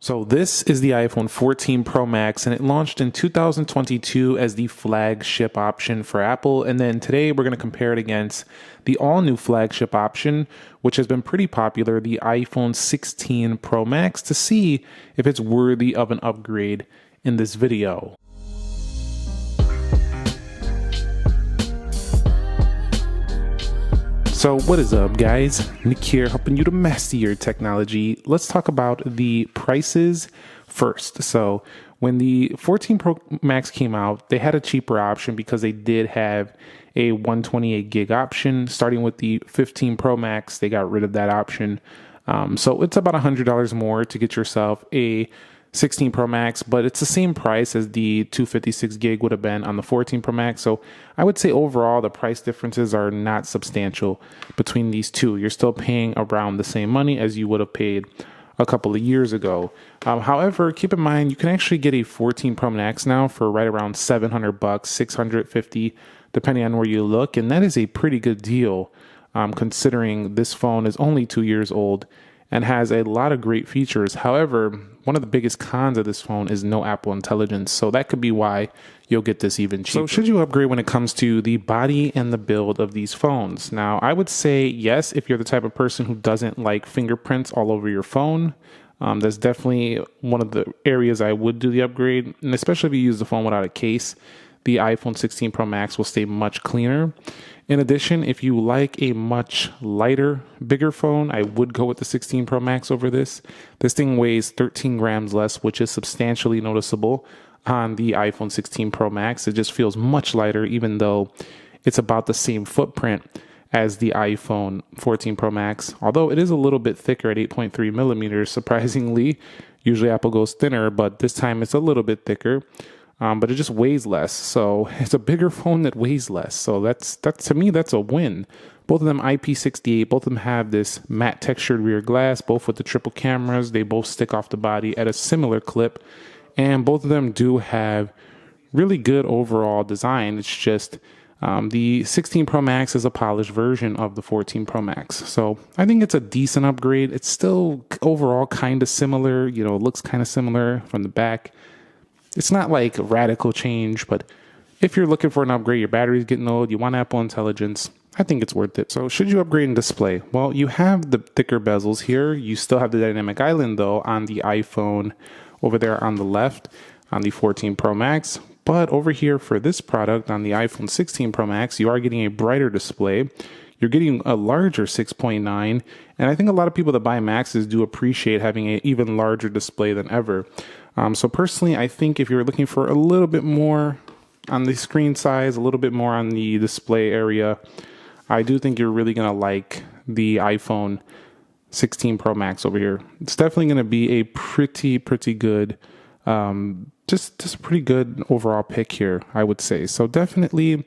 So this is the iPhone 14 Pro Max, and it launched in 2022 as the flagship option for Apple. And then today we're going to compare it against the all-new flagship option, which has been pretty popular, the iPhone 16 Pro Max, to see if it's worthy of an upgrade in this video. So what is up, guys? Nick here, helping you to master your technology. Let's talk about the prices first. So when the 14 Pro Max came out, they had a cheaper option because they did have a 128 gig option. Starting with the 15 Pro Max, they got rid of that option. So it's about $100 more to get yourself a 16 Pro Max, but it's the same price as the 256 gig would have been on the 14 Pro Max. So I would say overall the price differences are not substantial between these two. You're still paying around the same money as you would have paid a couple of years ago. However, keep in mind you can actually get a 14 Pro Max now for right around $700, $650, depending on where you look, and that is a pretty good deal considering this phone is only 2 years old and has a lot of great features. However, one of the biggest cons of this phone is no Apple Intelligence, so that could be why you'll get this even cheaper. So should you upgrade when it comes to the body and the build of these phones? Now, I would say yes, if you're the type of person who doesn't like fingerprints all over your phone. That's definitely one of the areas I would do the upgrade, and especially if you use the phone without a case, the iPhone 16 Pro Max will stay much cleaner. In addition, if you like a much lighter, bigger phone, I would go with the 16 Pro Max over this. This thing weighs 13 grams less, which is substantially noticeable on the iPhone 16 Pro Max. It just feels much lighter, even though it's about the same footprint as the iPhone 14 Pro Max. Although it is a little bit thicker at 8.3 millimeters, surprisingly. Usually Apple goes thinner, but this time it's a little bit thicker. But it just weighs less, so it's a bigger phone that weighs less. So that's to me, that's a win. Both of them IP68, both of them have this matte textured rear glass, both with the triple cameras. They both stick off the body at a similar clip, and both of them do have really good overall design. It's just the 16 Pro Max is a polished version of the 14 Pro Max. So I think it's a decent upgrade. It's still overall kind of similar, it looks kind of similar from the back. It's not like a radical change, but if you're looking for an upgrade, your battery's getting old, you want Apple Intelligence, I think it's worth it. So should you upgrade in display? Well, you have the thicker bezels here. You still have the dynamic island, though, on the iPhone over there on the left on the 14 Pro Max. But over here for this product on the iPhone 16 Pro Max, you are getting a brighter display. You're getting a larger 6.9, and I think a lot of people that buy Maxes do appreciate having an even larger display than ever. So personally, I think if you're looking for a little bit more on the screen size, a little bit more on the display area, I do think you're really going to like the iPhone 16 Pro Max over here. It's definitely going to be a pretty good, just a pretty good overall pick here, I would say. So definitely,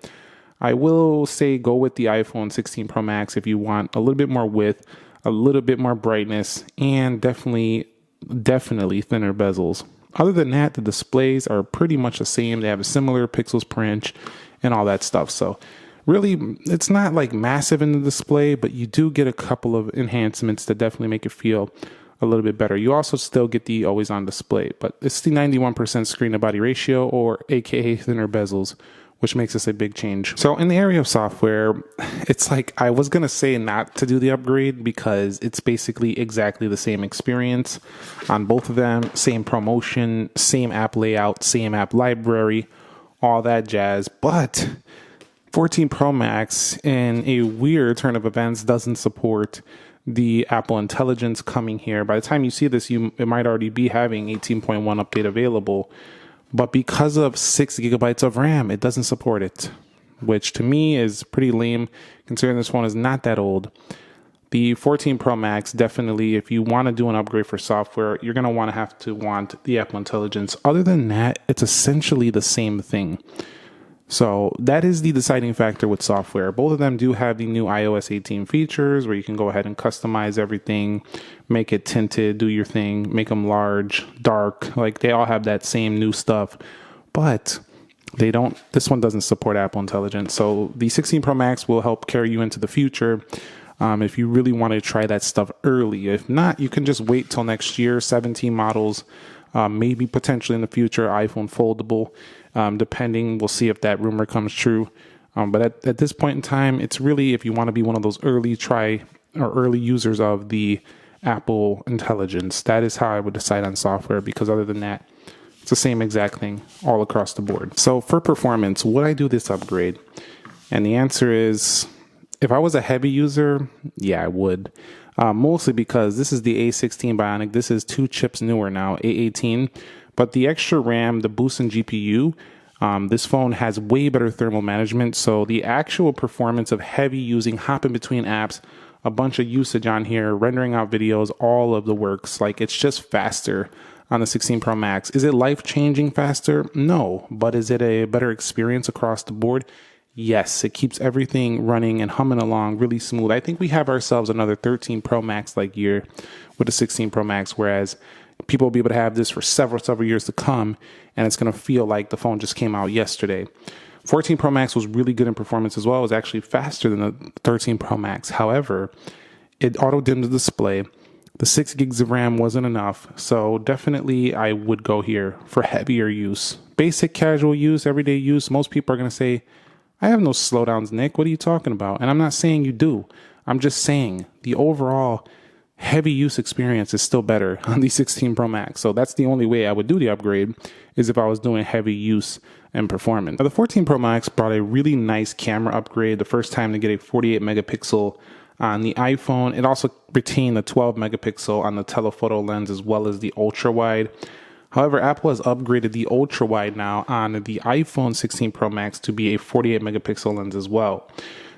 I will say go with the iPhone 16 Pro Max if you want a little bit more width, a little bit more brightness, and definitely thinner bezels. Other than that, the displays are pretty much the same. They have a similar pixels per inch and all that stuff. So really, it's not like massive in the display, but you do get a couple of enhancements that definitely make it feel a little bit better. You also still get the always on display, but it's the 91% screen to body ratio, or AKA thinner bezels, which makes this a big change. So in the area of software, it's like I was going to say not to do the upgrade because it's basically exactly the same experience on both of them. Same promotion, same app layout, same app library, all that jazz. But 14 Pro Max, in a weird turn of events, doesn't support the Apple Intelligence coming here. By the time you see this, it might already be having 18.1 update available. But because of 6 gigabytes of RAM, it doesn't support it, which to me is pretty lame considering this phone is not that old. The 14 Pro Max, definitely, if you want to do an upgrade for software, you're going to have to want the Apple Intelligence. Other than that, it's essentially the same thing. So that is the deciding factor with software. Both of them do have the new iOS 18 features where you can go ahead and customize everything, make it tinted, do your thing, make them large, dark. Like they all have that same new stuff, but this one doesn't support Apple Intelligence. So the 16 Pro Max will help carry you into the future. if you really want to try that stuff early. If not, you can just wait till next year. 17 models, maybe potentially in the future iPhone foldable, depending. We'll see if that rumor comes true. But at this point in time, it's really if you want to be one of those early users of the Apple Intelligence. That is how I would decide on software, because other than that, it's the same exact thing all across the board. So for performance, would I do this upgrade? And the answer is, if I was a heavy user, yeah, I would. Mostly because this is the A16 Bionic. This is 2 chips newer now, A18. But the extra RAM, the boost in GPU, this phone has way better thermal management. So the actual performance of heavy using, hopping between apps, a bunch of usage on here, rendering out videos, all of the works. Like, it's just faster on the 16 Pro Max. Is it life-changing faster? No. But is it a better experience across the board? Yes, it keeps everything running and humming along really smooth. I think we have ourselves another 13 Pro Max like year with the 16 Pro Max, whereas people will be able to have this for several years to come, and it's going to feel like the phone just came out yesterday. 14 Pro Max was really good in performance as well. It was actually faster than the 13 Pro Max. However, it auto-dimmed the display. The 6 gigs of RAM wasn't enough, so definitely I would go here for heavier use. Basic casual use, everyday use, most people are going to say, I have no slowdowns, Nick. What are you talking about? And I'm not saying you do. I'm just saying the overall heavy use experience is still better on the 16 Pro Max. So that's the only way I would do the upgrade, is if I was doing heavy use and performance. Now, the 14 Pro Max brought a really nice camera upgrade. The first time to get a 48 megapixel on the iPhone. It also retained the 12 megapixel on the telephoto lens, as well as the ultra wide. However, Apple has upgraded the ultra wide now on the iPhone 16 Pro Max to be a 48 megapixel lens as well.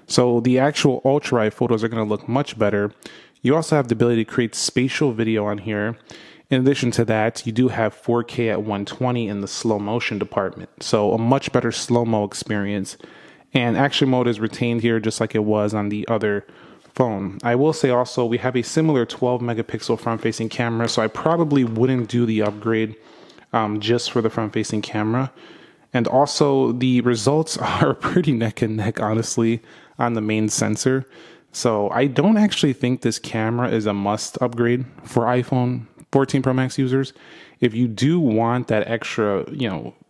So the actual ultra wide photos are going to look much better. You also have the ability to create spatial video on here. In addition to that, you do have 4K at 120 in the slow motion department. So a much better slow-mo experience. And action mode is retained here just like it was on the other phone. I will say also, we have a similar 12 megapixel front-facing camera, so I probably wouldn't do the upgrade just for the front-facing camera. And also, the results are pretty neck and neck, honestly, on the main sensor. So I don't actually think this camera is a must upgrade for iPhone 14 Pro Max users. If you do want that extra,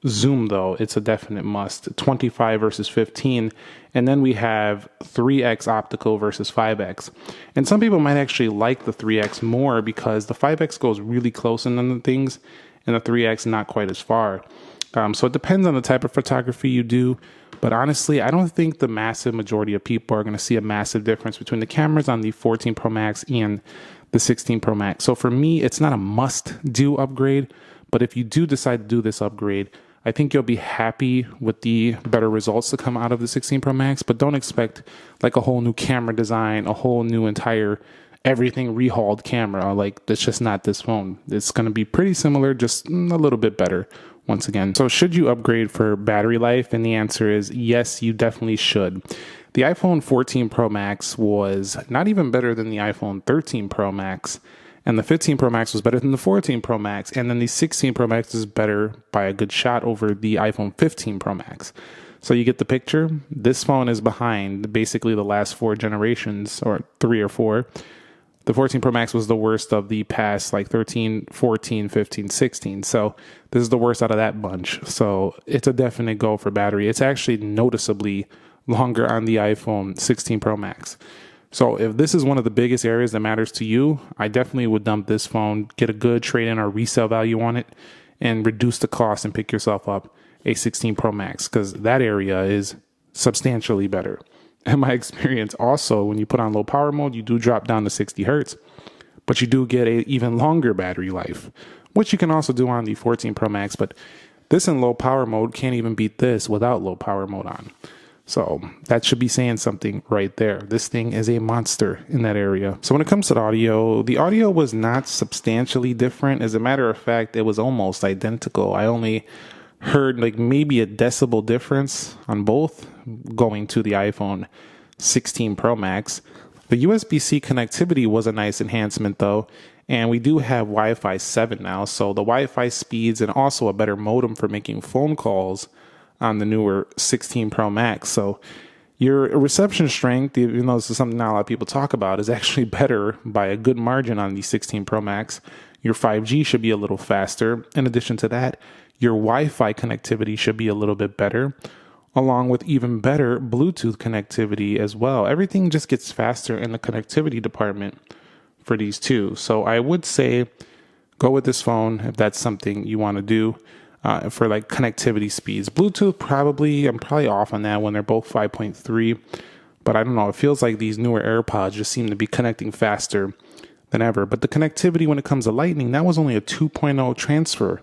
zoom though, it's a definite must. 25 versus 15. And then we have 3x optical versus 5x. And some people might actually like the 3x more because the 5x goes really close in the things and the 3x not quite as far. So it depends on the type of photography you do. But honestly, I don't think the massive majority of people are going to see a massive difference between the cameras on the 14 Pro Max and the 16 Pro Max. So for me, it's not a must-do upgrade. But if you do decide to do this upgrade, I think you'll be happy with the better results to come out of the 16 Pro Max. But don't expect like a whole new camera design, a whole new entire everything rehauled camera. Like, that's just not this phone. It's going to be pretty similar, just a little bit better. Once again. So should you upgrade for battery life? And the answer is yes, you definitely should. The iPhone 14 Pro Max was not even better than the iPhone 13 Pro Max. And the 15 Pro Max was better than the 14 Pro Max. And then the 16 Pro Max is better by a good shot over the iPhone 15 Pro Max. So you get the picture. This phone is behind basically the last 4 generations, or 3 or 4. The 14 Pro Max was the worst of the past, like 13, 14, 15, 16. So this is the worst out of that bunch. So it's a definite go for battery. It's actually noticeably longer on the iPhone 16 Pro Max. So if this is one of the biggest areas that matters to you, I definitely would dump this phone, get a good trade-in or resale value on it, and reduce the cost and pick yourself up a 16 Pro Max, because that area is substantially better. In my experience, also, when you put on low power mode, you do drop down to 60 hertz, but you do get a even longer battery life, which you can also do on the 14 Pro Max. But this in low power mode can't even beat this without low power mode on. So that should be saying something right there. This thing is a monster in that area. So when it comes to the audio was not substantially different. As a matter of fact, it was almost identical. I only heard like maybe a decibel difference on both going to the iPhone 16 Pro Max. The USB-C connectivity was a nice enhancement though, and we do have Wi-Fi 7 now, so the Wi-Fi speeds and also a better modem for making phone calls on the newer 16 Pro Max. So Your reception strength, even though this is something not a lot of people talk about, is actually better by a good margin on the 16 Pro Max. Your 5G should be a little faster. In addition to that, your Wi-Fi connectivity should be a little bit better, along with even better Bluetooth connectivity as well. Everything just gets faster in the connectivity department for these two. So I would say go with this phone if that's something you want to do for like connectivity speeds. Bluetooth, I'm probably off on that when they're both 5.3, but I don't know. It feels like these newer AirPods just seem to be connecting faster than ever. But the connectivity when it comes to Lightning, that was only a 2.0 transfer.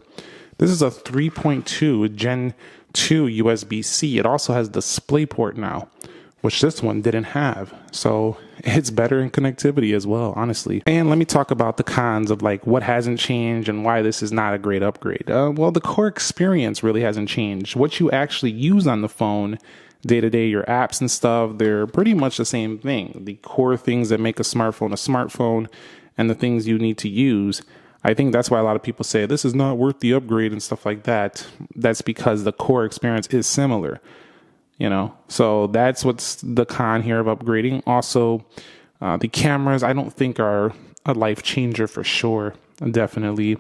This is a 3.2 Gen 2 USB-C. It also has DisplayPort now, which this one didn't have. So it's better in connectivity as well, honestly. And let me talk about the cons of like what hasn't changed and why this is not a great upgrade. Well, the core experience really hasn't changed. What you actually use on the phone day to day, your apps and stuff, they're pretty much the same thing. The core things that make a smartphone and the things you need to use. I think that's why a lot of people say this is not worth the upgrade and stuff like that. That's because the core experience is similar, So that's what's the con here of upgrading. Also, the cameras I don't think are a life changer for sure, definitely.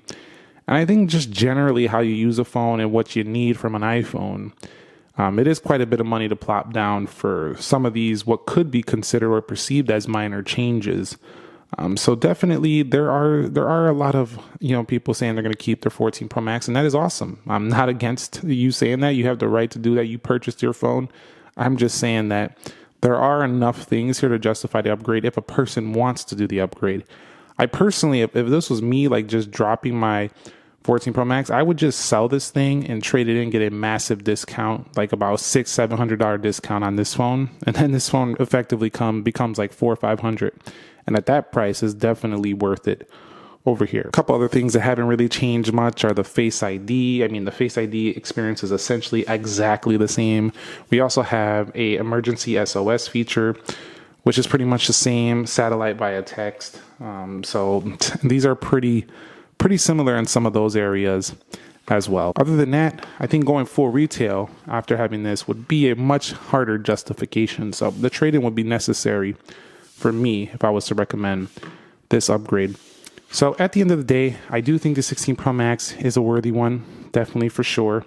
And I think just generally how you use a phone and what you need from an iPhone, it is quite a bit of money to plop down for some of these what could be considered or perceived as minor changes. So definitely there are a lot of, people saying they're going to keep their 14 Pro Max, and that is awesome. I'm not against you saying that. You have the right to do that. You purchased your phone. I'm just saying that there are enough things here to justify the upgrade if a person wants to do the upgrade. I personally, if this was me, like just dropping my 14 Pro Max, I would just sell this thing and trade it in, get a massive discount, like about $600-700 discount on this phone. And then this phone effectively becomes like $400 or $500. And at that price is definitely worth it over here. A couple other things that haven't really changed much are the Face ID. I mean, the Face ID experience is essentially exactly the same. We also have a emergency SOS feature, which is pretty much the same, satellite via text. So these are pretty similar in some of those areas as well. Other than that, I think going full retail after having this would be a much harder justification. So the trade-in would be necessary for me if I was to recommend this upgrade. So at the end of the day, I do think the 16 Pro Max is a worthy one, definitely for sure.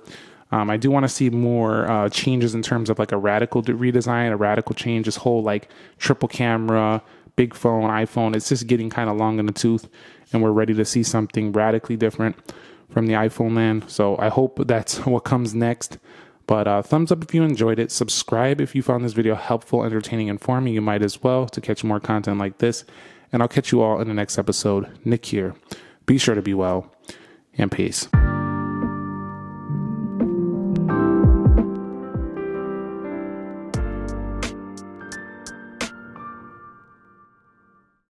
I do want to see more changes in terms of like a radical redesign, a radical change, this whole like triple camera, big phone, iPhone. It's just getting kind of long in the tooth, and we're ready to see something radically different from the iPhone land. So I hope that's what comes next. But thumbs up if you enjoyed it. Subscribe if you found this video helpful, entertaining, informative. You might as well to catch more content like this. And I'll catch you all in the next episode. Nick here. Be sure to be well, and peace.